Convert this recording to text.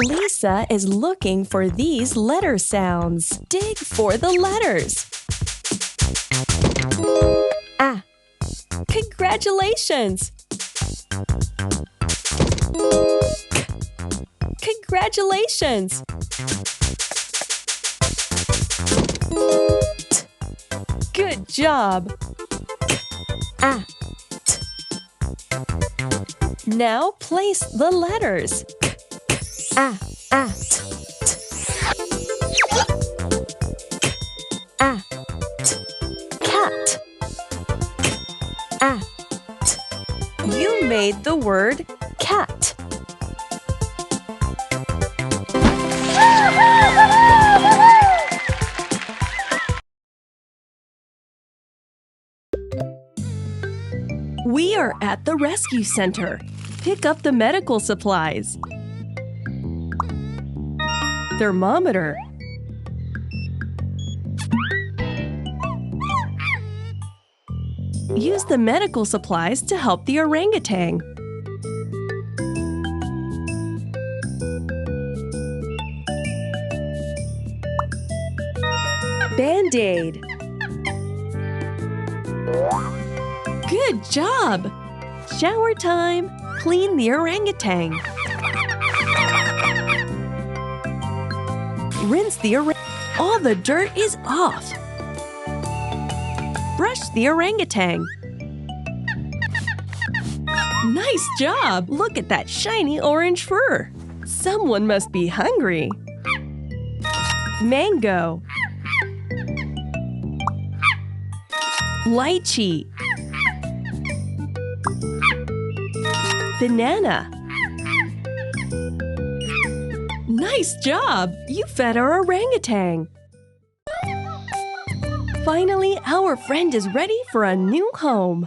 Lisa is looking for these letter sounds. Dig for the letters. Ah. Congratulations! Congratulations! Good job! Ah. Now place the letters. Ah, ah, ah, cat. Ah, you made the word cat. We are at the rescue center. Pick up the medical supplies. Thermometer. Use the medical supplies to help the orangutan. Band-Aid. Good job! Shower time. Clean the orangutan. Rinse the orangutan. All the dirt is off. Brush the orangutan. Nice job! Look at that shiny orange fur. Someone must be hungry. Mango. Lychee. Banana. Nice job! You fed our orangutan. Finally, our friend is ready for a new home.